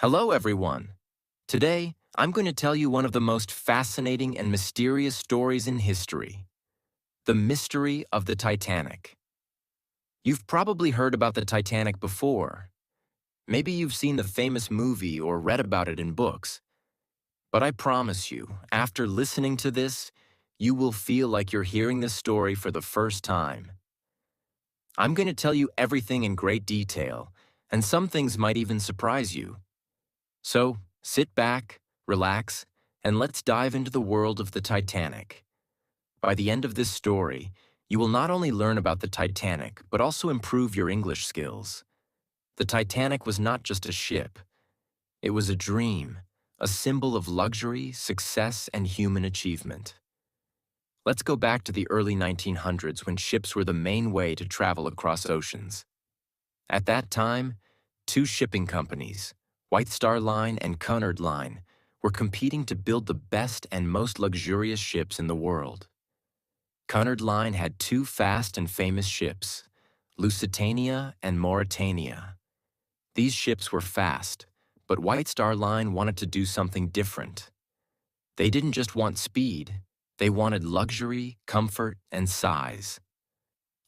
Hello, everyone. Today, I'm going to tell you one of the most fascinating and mysterious stories in history, the mystery of the Titanic. You've probably heard about the Titanic before. Maybe you've seen the famous movie or read about it in books. But I promise you, after listening to this, you will feel like you're hearing this story for the first time. I'm going to tell you everything in great detail, and some things might even surprise you. So, sit back, relax, and let's dive into the world of the Titanic. By the end of this story, you will not only learn about the Titanic, but also improve your English skills. The Titanic was not just a ship. It was a dream, a symbol of luxury, success, and human achievement. Let's go back to the early 1900s when ships were the main way to travel across oceans. At that time, two shipping companies, White Star Line and Cunard Line, were competing to build the best and most luxurious ships in the world. Cunard Line had two fast and famous ships, Lusitania and Mauretania. These ships were fast, but White Star Line wanted to do something different. They didn't just want speed, they wanted luxury, comfort, and size.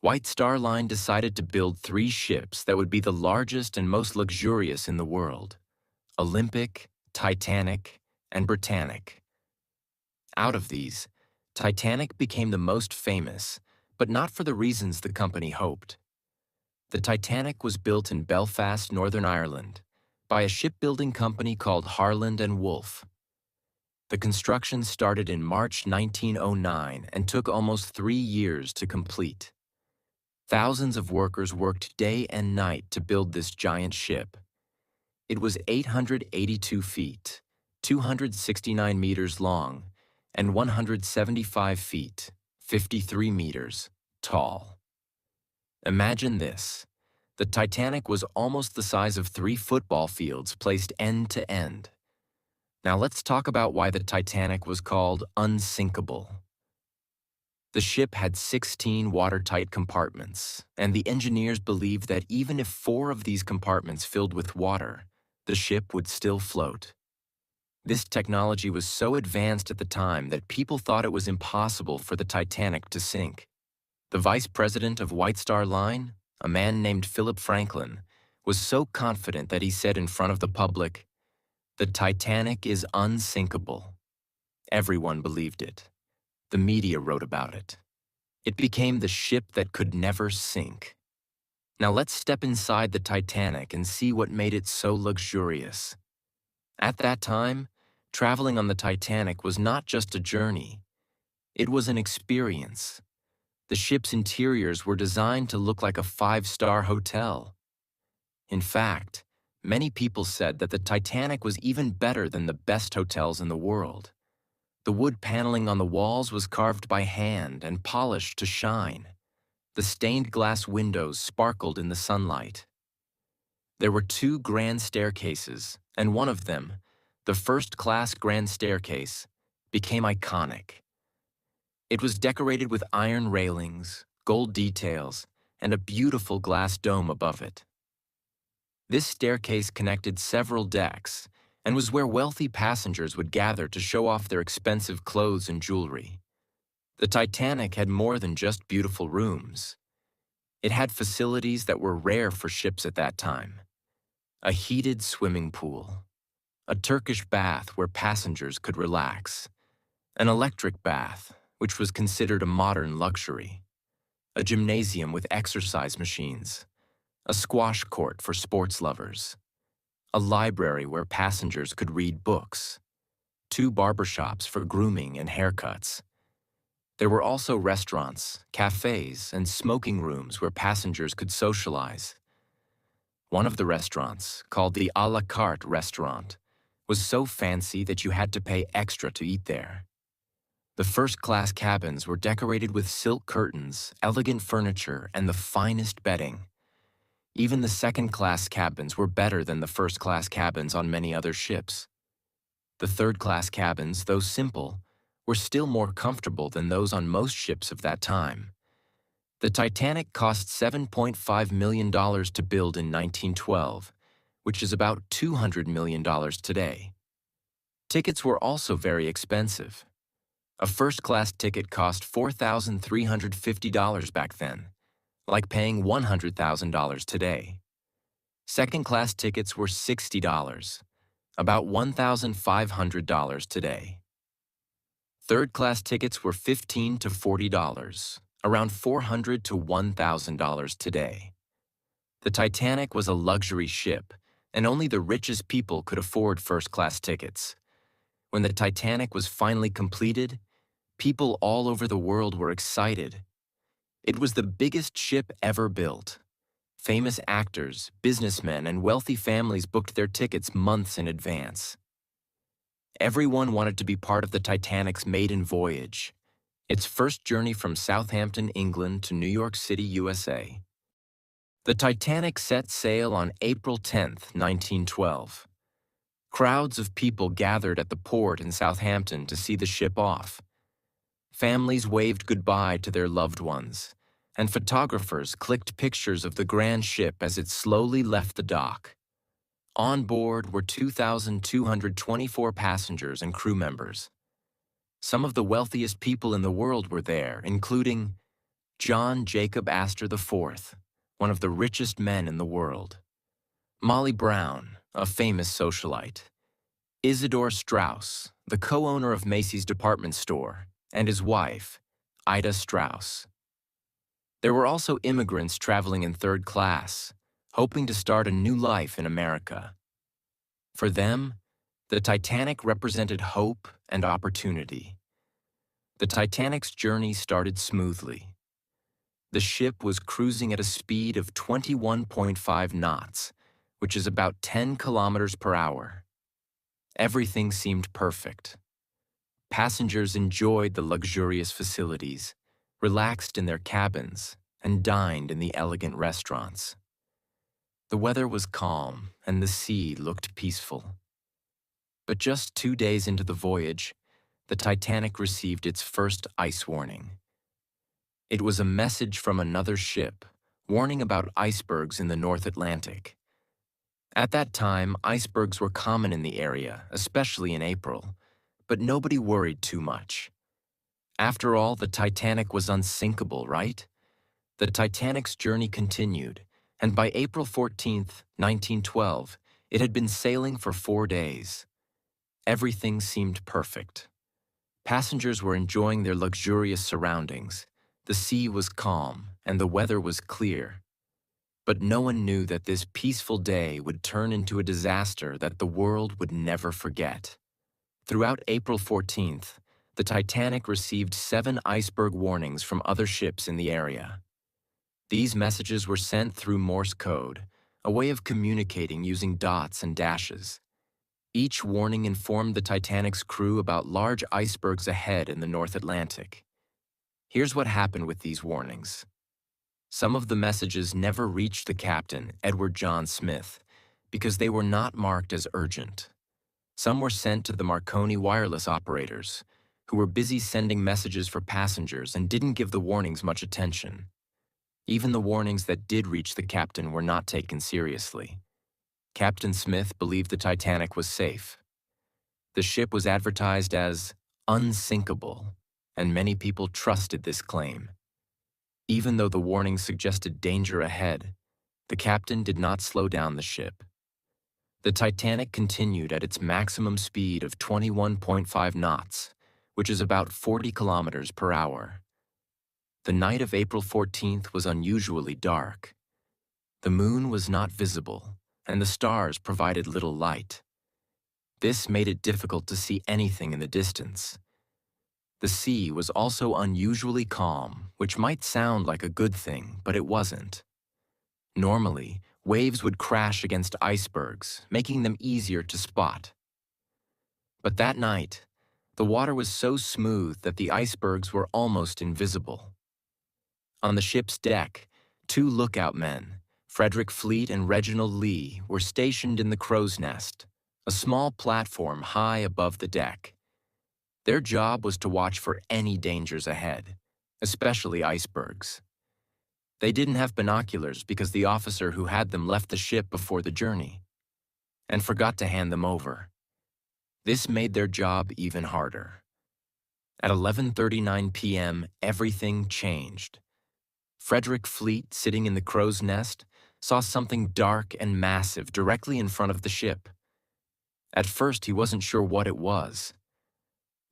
White Star Line decided to build three ships that would be the largest and most luxurious in the world: Olympic, Titanic, and Britannic. Out of these, Titanic became the most famous, but not for the reasons the company hoped. The Titanic was built in Belfast, Northern Ireland, by a shipbuilding company called Harland and Wolff. The construction started in March 1909 and took almost 3 years to complete. Thousands of workers worked day and night to build this giant ship. It was 882 feet, 269 meters long, and 175 feet, 53 meters, tall. Imagine this. The Titanic was almost the size of 3 football fields placed end to end. Now let's talk about why the Titanic was called unsinkable. The ship had 16 watertight compartments, and the engineers believed that even if 4 of these compartments filled with water, the ship would still float. This technology was so advanced at the time that people thought it was impossible for the Titanic to sink. The vice president of White Star Line, a man named Philip Franklin, was so confident that he said in front of the public, "The Titanic is unsinkable." Everyone believed it. The media wrote about it. It became the ship that could never sink. Now let's step inside the Titanic and see what made it so luxurious. At that time, traveling on the Titanic was not just a journey. It was an experience. The ship's interiors were designed to look like a 5-star hotel. In fact, many people said that the Titanic was even better than the best hotels in the world. The wood paneling on the walls was carved by hand and polished to shine. The stained glass windows sparkled in the sunlight. There were 2 grand staircases, and one of them, the first-class grand staircase, became iconic. It was decorated with iron railings, gold details, and a beautiful glass dome above it. This staircase connected several decks and was where wealthy passengers would gather to show off their expensive clothes and jewelry. The Titanic had more than just beautiful rooms. It had facilities that were rare for ships at that time. A heated swimming pool, a Turkish bath where passengers could relax, an electric bath, which was considered a modern luxury, a gymnasium with exercise machines, a squash court for sports lovers, a library where passengers could read books, 2 barbershops for grooming and haircuts. There were also restaurants, cafes, and smoking rooms where passengers could socialize. One of the restaurants, called the à la carte restaurant, was so fancy that you had to pay extra to eat there. The first-class cabins were decorated with silk curtains, elegant furniture, and the finest bedding. Even the second-class cabins were better than the first-class cabins on many other ships. The third-class cabins, though simple, were still more comfortable than those on most ships of that time. The Titanic cost $7.5 million to build in 1912, which is about $200 million today. Tickets were also very expensive. A first-class ticket cost $4,350 back then, like paying $100,000 today. Second-class tickets were $60, about $1,500 today. Third-class tickets were $15 to $40, around $400 to $1,000 today. The Titanic was a luxury ship, and only the richest people could afford first-class tickets. When the Titanic was finally completed, people all over the world were excited. It was the biggest ship ever built. Famous actors, businessmen, and wealthy families booked their tickets months in advance. Everyone wanted to be part of the Titanic's maiden voyage, its first journey from Southampton, England to New York City, USA. The Titanic set sail on April 10, 1912. Crowds of people gathered at the port in Southampton to see the ship off. Families waved goodbye to their loved ones, and photographers clicked pictures of the grand ship as it slowly left the dock. On board were 2,224 passengers and crew members. Some of the wealthiest people in the world were there, including John Jacob Astor IV, one of the richest men in the world; Molly Brown, a famous socialite; Isidor Straus, the co-owner of Macy's department store, and his wife, Ida Straus. There were also immigrants traveling in third class, hoping to start a new life in America. For them, the Titanic represented hope and opportunity. The Titanic's journey started smoothly. The ship was cruising at a speed of 21.5 knots, which is about 10 kilometers per hour. Everything seemed perfect. Passengers enjoyed the luxurious facilities, relaxed in their cabins, and dined in the elegant restaurants. The weather was calm, and the sea looked peaceful. But just 2 days into the voyage, the Titanic received its first ice warning. It was a message from another ship, warning about icebergs in the North Atlantic. At that time, icebergs were common in the area, especially in April, but nobody worried too much. After all, the Titanic was unsinkable, right? The Titanic's journey continued, and by April 14, 1912, it had been sailing for 4 days. Everything seemed perfect. Passengers were enjoying their luxurious surroundings. The sea was calm, and the weather was clear. But no one knew that this peaceful day would turn into a disaster that the world would never forget. Throughout April 14th, the Titanic received 7 iceberg warnings from other ships in the area. These messages were sent through Morse code, a way of communicating using dots and dashes. Each warning informed the Titanic's crew about large icebergs ahead in the North Atlantic. Here's what happened with these warnings. Some of the messages never reached the captain, Edward John Smith, because they were not marked as urgent. Some were sent to the Marconi wireless operators, who were busy sending messages for passengers and didn't give the warnings much attention. Even the warnings that did reach the captain were not taken seriously. Captain Smith believed the Titanic was safe. The ship was advertised as unsinkable, and many people trusted this claim. Even though the warnings suggested danger ahead, the captain did not slow down the ship. The Titanic continued at its maximum speed of 21.5 knots, which is about 40 kilometers per hour. The night of April 14th was unusually dark. The moon was not visible, and the stars provided little light. This made it difficult to see anything in the distance. The sea was also unusually calm, which might sound like a good thing, but it wasn't. Normally, waves would crash against icebergs, making them easier to spot. But that night, the water was so smooth that the icebergs were almost invisible. On the ship's deck, 2 lookout men, Frederick Fleet and Reginald Lee, were stationed in the crow's nest, a small platform high above the deck. Their job was to watch for any dangers ahead, especially icebergs. They didn't have binoculars because the officer who had them left the ship before the journey. and forgot to hand them over. This made their job even harder. At 11:39 p.m., everything changed. Frederick Fleet, sitting in the crow's nest, saw something dark and massive directly in front of the ship. At first, he wasn't sure what it was.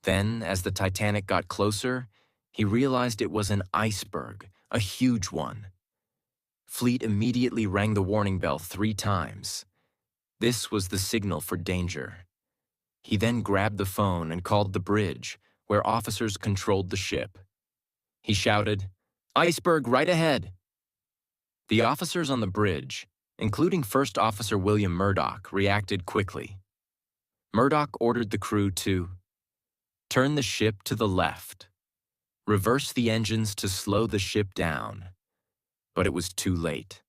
Then, as the Titanic got closer, he realized it was an iceberg, a huge one. Fleet immediately rang the warning bell 3 times. This was the signal for danger. He then grabbed the phone and called the bridge, where officers controlled the ship. He shouted, "Iceberg right ahead!" The officers on the bridge, including First Officer William Murdoch, reacted quickly. Murdoch ordered the crew to turn the ship to the left, reverse the engines to slow the ship down. But it was too late.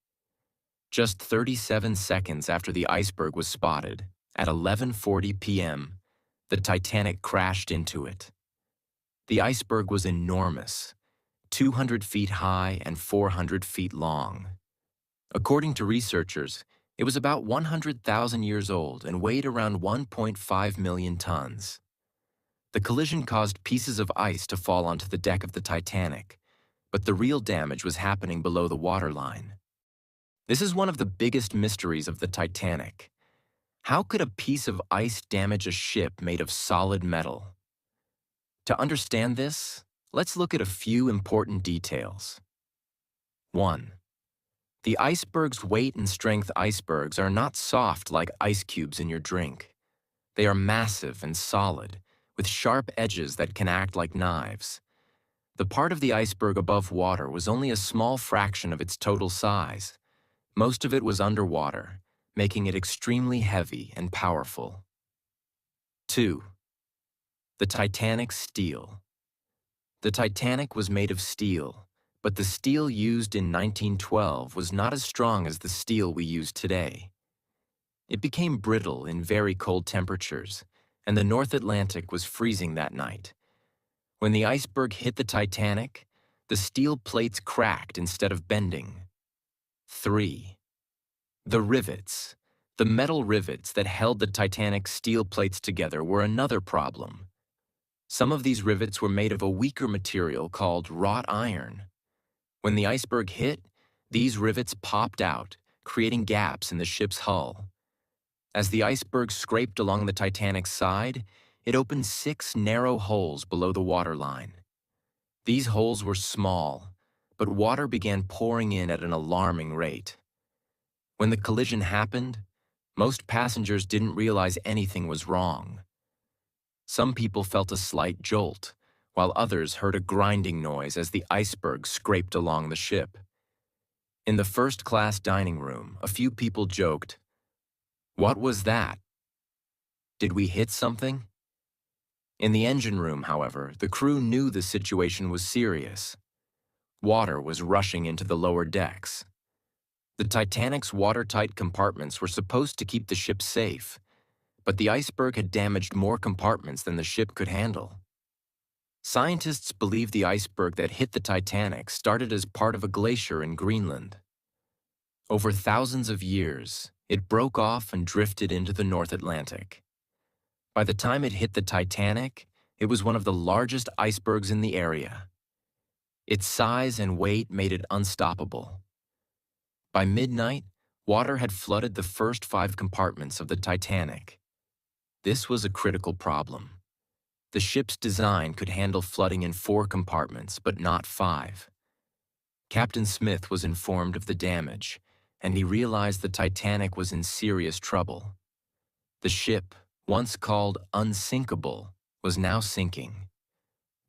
Just 37 seconds after the iceberg was spotted, at 11:40 p.m., the Titanic crashed into it. The iceberg was enormous, 200 feet high and 400 feet long. According to researchers, it was about 100,000 years old and weighed around 1.5 million tons. The collision caused pieces of ice to fall onto the deck of the Titanic, but the real damage was happening below the waterline. This is one of the biggest mysteries of the Titanic. How could a piece of ice damage a ship made of solid metal? To understand this, let's look at a few important details. 1. The iceberg's weight and strength icebergs are not soft like ice cubes in your drink. They are massive and solid, with sharp edges that can act like knives. The part of the iceberg above water was only a small fraction of its total size. Most of it was underwater, making it extremely heavy and powerful. 2. The Titanic's steel. The Titanic was made of steel, but the steel used in 1912 was not as strong as the steel we use today. It became brittle in very cold temperatures, and the North Atlantic was freezing that night. When the iceberg hit the Titanic, the steel plates cracked instead of bending. 3. The rivets. The metal rivets that held the Titanic's steel plates together were another problem. Some of these rivets were made of a weaker material called wrought iron. When the iceberg hit, these rivets popped out, creating gaps in the ship's hull. As the iceberg scraped along the Titanic's side, it opened 6 narrow holes below the waterline. These holes were small, but water began pouring in at an alarming rate. When the collision happened, most passengers didn't realize anything was wrong. Some people felt a slight jolt, while others heard a grinding noise as the iceberg scraped along the ship. In the first-class dining room, a few people joked, "What was that? Did we hit something?" In the engine room, however, the crew knew the situation was serious. Water was rushing into the lower decks. The Titanic's watertight compartments were supposed to keep the ship safe, but the iceberg had damaged more compartments than the ship could handle. Scientists believe the iceberg that hit the Titanic started as part of a glacier in Greenland. Over thousands of years, it broke off and drifted into the North Atlantic. By the time it hit the Titanic, it was one of the largest icebergs in the area. Its size and weight made it unstoppable. By midnight, water had flooded the first 5 compartments of the Titanic. This was a critical problem. The ship's design could handle flooding in 4 compartments, but not 5. Captain Smith was informed of the damage, and he realized the Titanic was in serious trouble. The ship, once called unsinkable, was now sinking.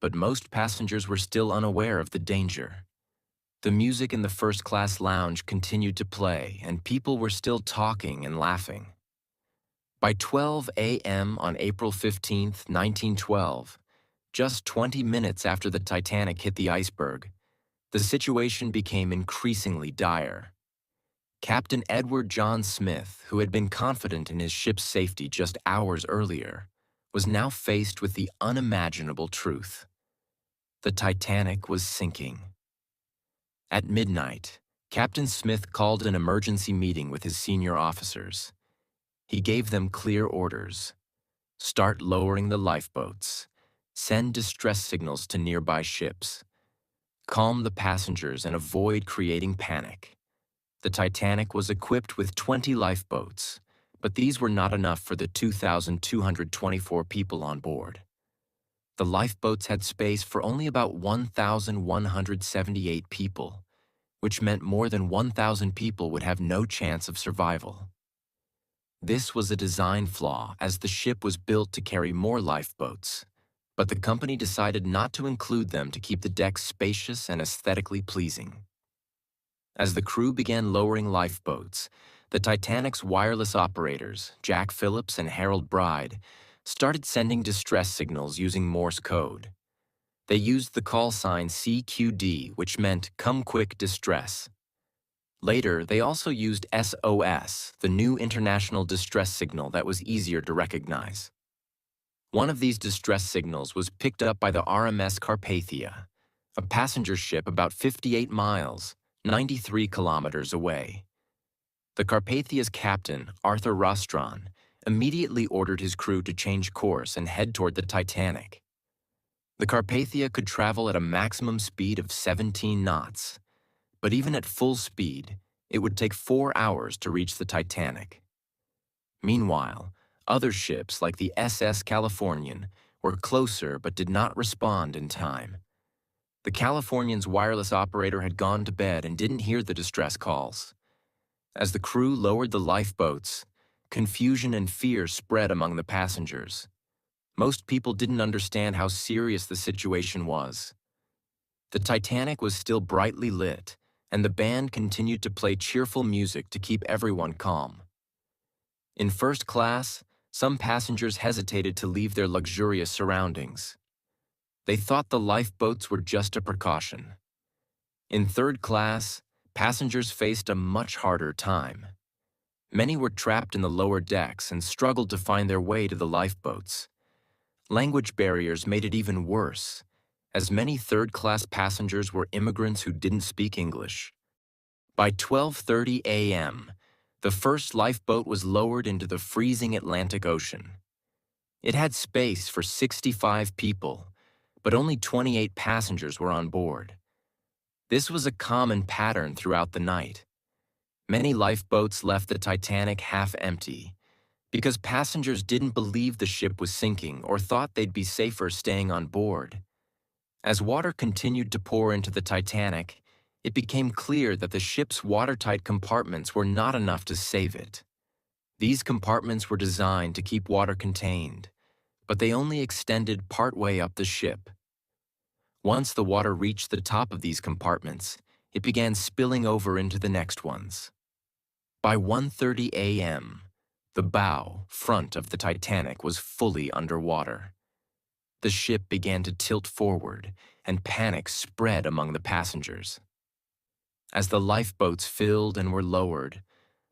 But most passengers were still unaware of the danger. The music in the first-class lounge continued to play, and people were still talking and laughing. By 12 a.m. on April 15, 1912, just 20 minutes after the Titanic hit the iceberg, the situation became increasingly dire. Captain Edward John Smith, who had been confident in his ship's safety just hours earlier, was now faced with the unimaginable truth. The Titanic was sinking. At midnight, Captain Smith called an emergency meeting with his senior officers. He gave them clear orders. Start lowering the lifeboats. Send distress signals to nearby ships. Calm the passengers and avoid creating panic. The Titanic was equipped with 20 lifeboats, but these were not enough for the 2,224 people on board. The lifeboats had space for only about 1,178 people, which meant more than 1,000 people would have no chance of survival. This was a design flaw, as the ship was built to carry more lifeboats, but the company decided not to include them to keep the decks spacious and aesthetically pleasing. As the crew began lowering lifeboats, the Titanic's wireless operators, Jack Phillips and Harold Bride, started sending distress signals using Morse code. They used the call sign CQD, which meant Come Quick Distress. Later, they also used SOS, the new international distress signal that was easier to recognize. One of these distress signals was picked up by the RMS Carpathia, a passenger ship about 58 miles, 93 kilometers away. The Carpathia's captain, Arthur Rostron, immediately ordered his crew to change course and head toward the Titanic. The Carpathia could travel at a maximum speed of 17 knots, but even at full speed, it would take 4 hours to reach the Titanic. Meanwhile, other ships like the SS Californian were closer but did not respond in time. The Californian's wireless operator had gone to bed and didn't hear the distress calls. As the crew lowered the lifeboats, confusion and fear spread among the passengers. Most people didn't understand how serious the situation was. The Titanic was still brightly lit, and the band continued to play cheerful music to keep everyone calm. In first class, some passengers hesitated to leave their luxurious surroundings. They thought the lifeboats were just a precaution. In third class, passengers faced a much harder time. Many were trapped in the lower decks and struggled to find their way to the lifeboats. Language barriers made it even worse, as many third-class passengers were immigrants who didn't speak English. By 12:30 a.m., the first lifeboat was lowered into the freezing Atlantic Ocean. It had space for 65 people, but only 28 passengers were on board. This was a common pattern throughout the night. Many lifeboats left the Titanic half empty because passengers didn't believe the ship was sinking or thought they'd be safer staying on board. As water continued to pour into the Titanic, it became clear that the ship's watertight compartments were not enough to save it. These compartments were designed to keep water contained, but they only extended partway up the ship. Once the water reached the top of these compartments, it began spilling over into the next ones. By 1:30 a.m., the bow, front of the Titanic was fully underwater. The ship began to tilt forward, and panic spread among the passengers. As the lifeboats filled and were lowered,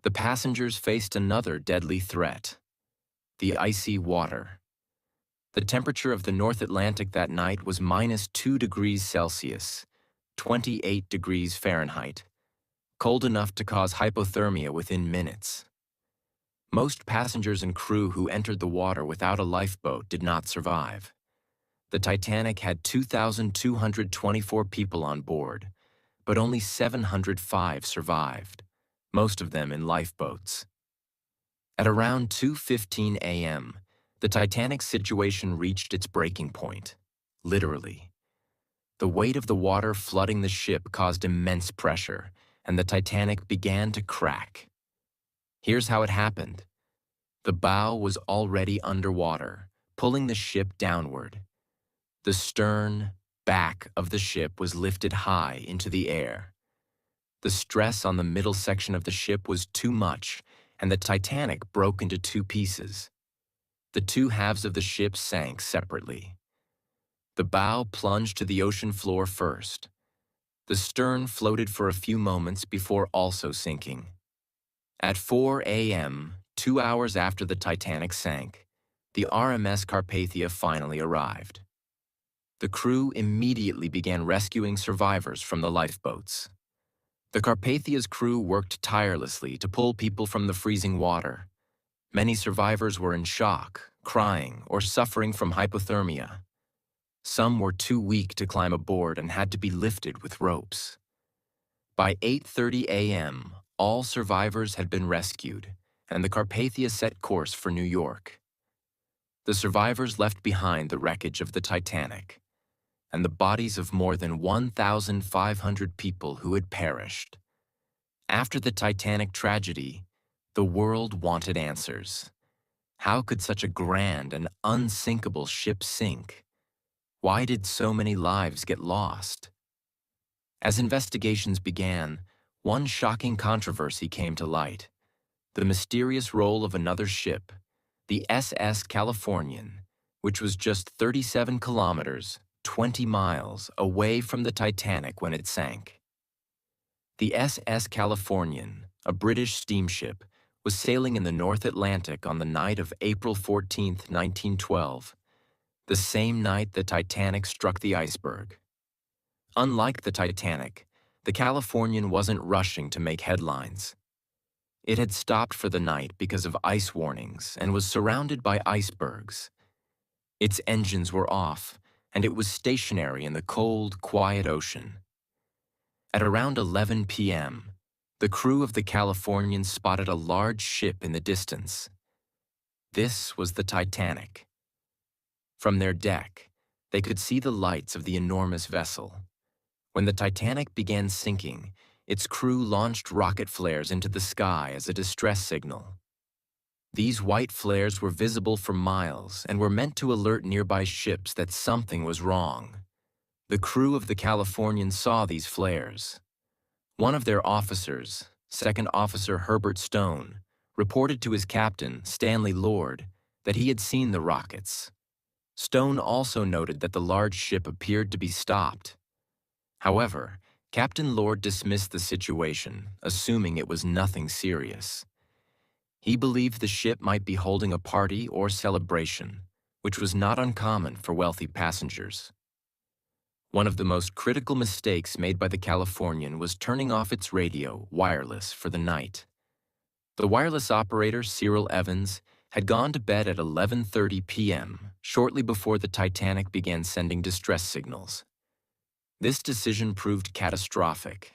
the passengers faced another deadly threat: the icy water. The temperature of the North Atlantic that night was -2 degrees Celsius, 28 degrees Fahrenheit, cold enough to cause hypothermia within minutes. Most passengers and crew who entered the water without a lifeboat did not survive. The Titanic had 2,224 people on board, but only 705 survived, most of them in lifeboats. At around 2:15 a.m., the Titanic's situation reached its breaking point, literally. The weight of the water flooding the ship caused immense pressure, and the Titanic began to crack. Here's how it happened. The bow was already underwater, pulling the ship downward. The stern, back of the ship was lifted high into the air. The stress on the middle section of the ship was too much, and the Titanic broke into two pieces. The two halves of the ship sank separately. The bow plunged to the ocean floor first. The stern floated for a few moments before also sinking. At 4 a.m., 2 hours after the Titanic sank, the RMS Carpathia finally arrived. The crew immediately began rescuing survivors from the lifeboats. The Carpathia's crew worked tirelessly to pull people from the freezing water. Many survivors were in shock, crying, or suffering from hypothermia. Some were too weak to climb aboard and had to be lifted with ropes. By 8:30 a.m., all survivors had been rescued, and the Carpathia set course for New York. The survivors left behind the wreckage of the Titanic and the bodies of more than 1,500 people who had perished. After the Titanic tragedy, the world wanted answers. How could such a grand and unsinkable ship sink? Why did so many lives get lost? As investigations began, one shocking controversy came to light: the mysterious role of another ship, the SS Californian, which was just 37 kilometers, 20 miles away from the Titanic when it sank. The SS Californian, a British steamship, was sailing in the North Atlantic on the night of April 14, 1912, the same night the Titanic struck the iceberg. Unlike the Titanic, the Californian wasn't rushing to make headlines. It had stopped for the night because of ice warnings and was surrounded by icebergs. Its engines were off, and it was stationary in the cold, quiet ocean. At around 11 p.m., the crew of the Californian spotted a large ship in the distance. This was the Titanic. From their deck, they could see the lights of the enormous vessel. When the Titanic began sinking, its crew launched rocket flares into the sky as a distress signal. These white flares were visible for miles and were meant to alert nearby ships that something was wrong. The crew of the Californian saw these flares. One of their officers, Second Officer Herbert Stone, reported to his captain, Stanley Lord, that he had seen the rockets. Stone also noted that the large ship appeared to be stopped. However, Captain Lord dismissed the situation, assuming it was nothing serious. He believed the ship might be holding a party or celebration, which was not uncommon for wealthy passengers. One of the most critical mistakes made by the Californian was turning off its radio, wireless, for the night. The wireless operator, Cyril Evans, had gone to bed at 11:30 p.m., shortly before the Titanic began sending distress signals. This decision proved catastrophic.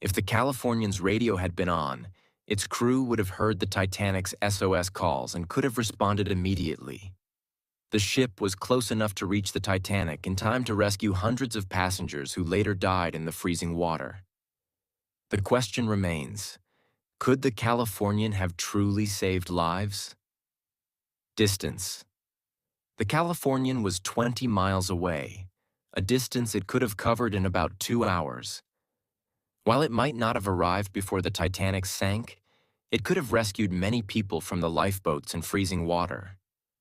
If the Californian's radio had been on, its crew would have heard the Titanic's SOS calls and could have responded immediately. The ship was close enough to reach the Titanic in time to rescue hundreds of passengers who later died in the freezing water. The question remains: could the Californian have truly saved lives? Distance. The Californian was 20 miles away, a distance it could have covered in about 2 hours. While it might not have arrived before the Titanic sank, it could have rescued many people from the lifeboats in freezing water.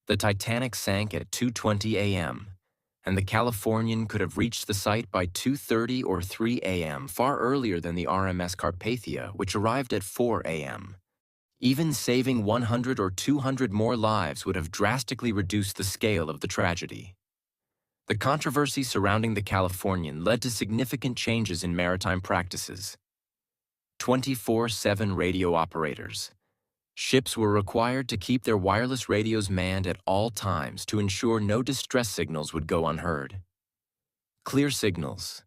The Titanic sank at 2:20 a.m., and the Californian could have reached the site by 2:30 or 3 a.m., far earlier than the RMS Carpathia, which arrived at 4 a.m. Even saving 100 or 200 more lives would have drastically reduced the scale of the tragedy. The controversy surrounding the Californian led to significant changes in maritime practices. 24/7 radio operators. Ships were required to keep their wireless radios manned at all times to ensure no distress signals would go unheard. Clear signals.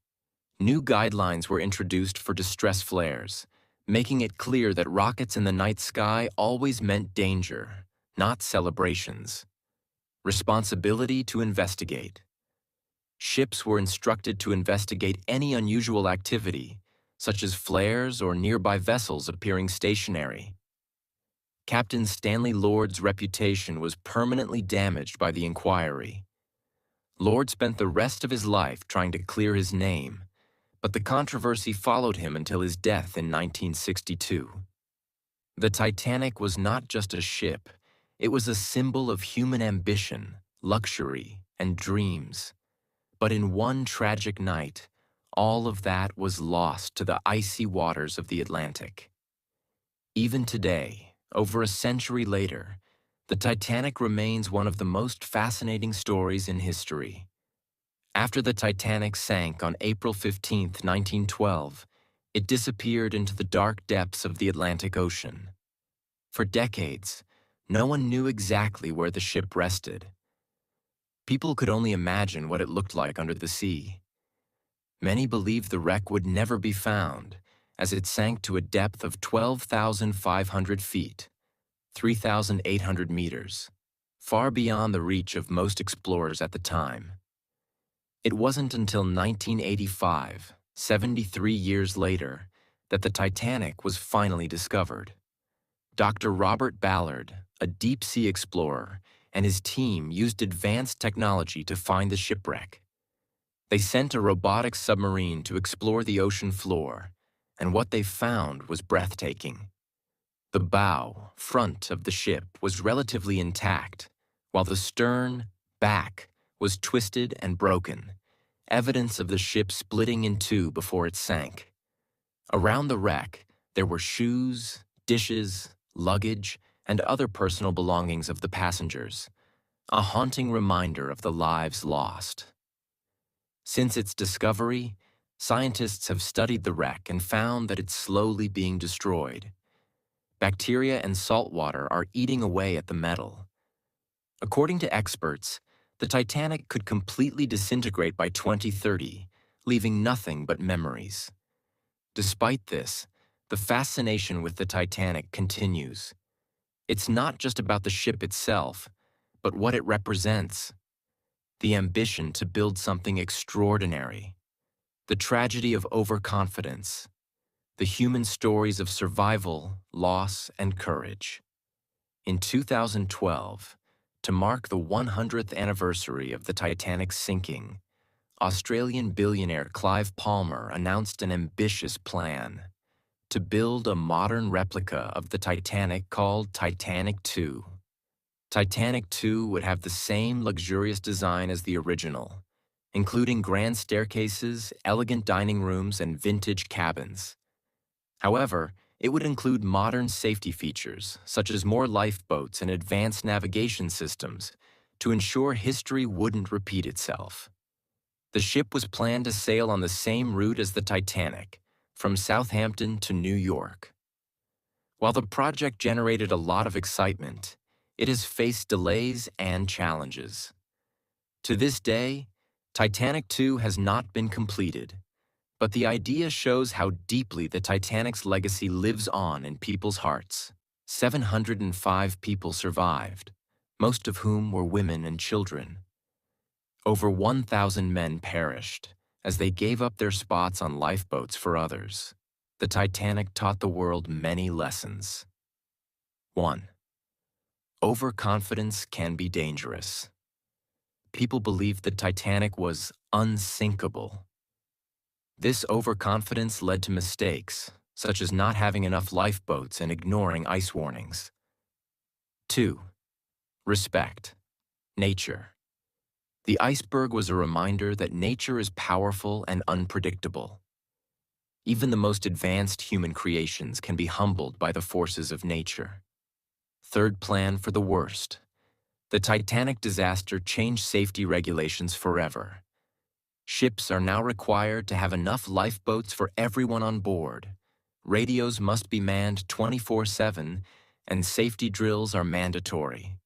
New guidelines were introduced for distress flares, making it clear that rockets in the night sky always meant danger, not celebrations. Responsibility to investigate. Ships were instructed to investigate any unusual activity, such as flares or nearby vessels appearing stationary. Captain Stanley Lord's reputation was permanently damaged by the inquiry. Lord spent the rest of his life trying to clear his name, but the controversy followed him until his death in 1962. The Titanic was not just a ship, it was a symbol of human ambition, luxury, and dreams. But in one tragic night, all of that was lost to the icy waters of the Atlantic. Even today, over a century later, the Titanic remains one of the most fascinating stories in history. After the Titanic sank on April 15, 1912, it disappeared into the dark depths of the Atlantic Ocean. For decades, No one knew exactly where the ship rested. People could only imagine what it looked like under the sea. Many believed the wreck would never be found, as it sank to a depth of 12,500 feet, 3,800 meters, far beyond the reach of most explorers at the time. It wasn't until 1985, 73 years later, that the Titanic was finally discovered. Dr. Robert Ballard, a deep-sea explorer, and his team used advanced technology to find the shipwreck. They sent a robotic submarine to explore the ocean floor, and what they found was breathtaking. The bow, front of the ship was relatively intact, while the stern, back, was twisted and broken, evidence of the ship splitting in two before it sank. Around the wreck, there were shoes, dishes, luggage, and other personal belongings of the passengers, a haunting reminder of the lives lost. Since its discovery, scientists have studied the wreck and found that it's slowly being destroyed. Bacteria and salt water are eating away at the metal. According to experts, the Titanic could completely disintegrate by 2030, leaving nothing but memories. Despite this, the fascination with the Titanic continues. It's not just about the ship itself, but what it represents. The ambition to build something extraordinary. The tragedy of overconfidence. The human stories of survival, loss, and courage. In 2012, to mark the 100th anniversary of the Titanic's sinking, Australian billionaire Clive Palmer announced an ambitious plan to build a modern replica of the Titanic called Titanic 2. Titanic 2 would have the same luxurious design as the original, including grand staircases, elegant dining rooms, and vintage cabins. However, it would include modern safety features, such as more lifeboats and advanced navigation systems, to ensure history wouldn't repeat itself. The ship was planned to sail on the same route as the Titanic, from Southampton to New York. While the project generated a lot of excitement, it has faced delays and challenges. To this day, Titanic 2 has not been completed, but the idea shows how deeply the Titanic's legacy lives on in people's hearts. 705 people survived, most of whom were women and children. Over 1,000 men perished as they gave up their spots on lifeboats for others. The Titanic taught the world many lessons. 1. Overconfidence can be dangerous. People believed the Titanic was unsinkable. This overconfidence led to mistakes, such as not having enough lifeboats and ignoring ice warnings. 2. Respect. Nature. The iceberg was a reminder that nature is powerful and unpredictable. Even the most advanced human creations can be humbled by the forces of nature. 3rd, plan for the worst. The Titanic disaster changed safety regulations forever. Ships are now required to have enough lifeboats for everyone on board. Radios must be manned 24/7, and safety drills are mandatory.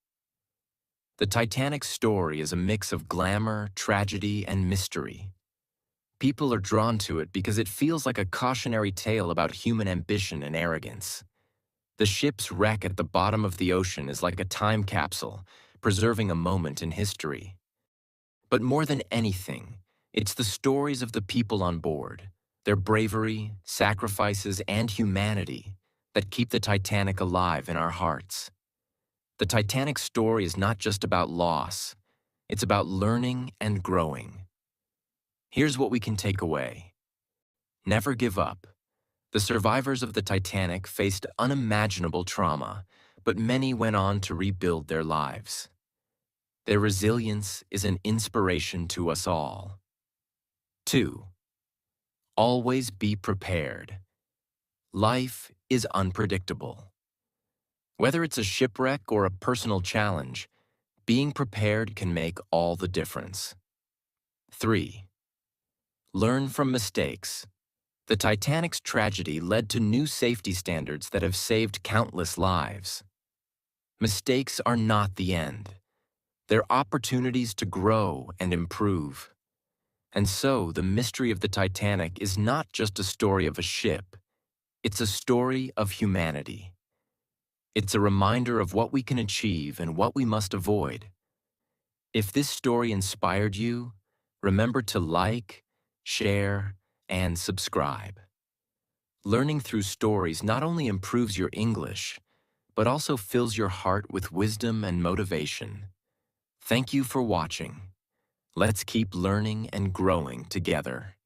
The Titanic's story is a mix of glamour, tragedy, and mystery. People are drawn to it because it feels like a cautionary tale about human ambition and arrogance. The ship's wreck at the bottom of the ocean is like a time capsule, preserving a moment in history. But more than anything, it's the stories of the people on board, their bravery, sacrifices, and humanity that keep the Titanic alive in our hearts. The Titanic story is not just about loss, it's about learning and growing. Here's what we can take away. Never give up. The survivors of the Titanic faced unimaginable trauma, but many went on to rebuild their lives. Their resilience is an inspiration to us all. 2. Always be prepared. Life is unpredictable. Whether it's a shipwreck or a personal challenge, being prepared can make all the difference. 3. Learn from mistakes. The Titanic's tragedy led to new safety standards that have saved countless lives. Mistakes are not the end. They're opportunities to grow and improve. And so, the mystery of the Titanic is not just a story of a ship. It's a story of humanity. It's a reminder of what we can achieve and what we must avoid. If this story inspired you, remember to like, share, and subscribe. Learning through stories not only improves your English, but also fills your heart with wisdom and motivation. Thank you for watching. Let's keep learning and growing together.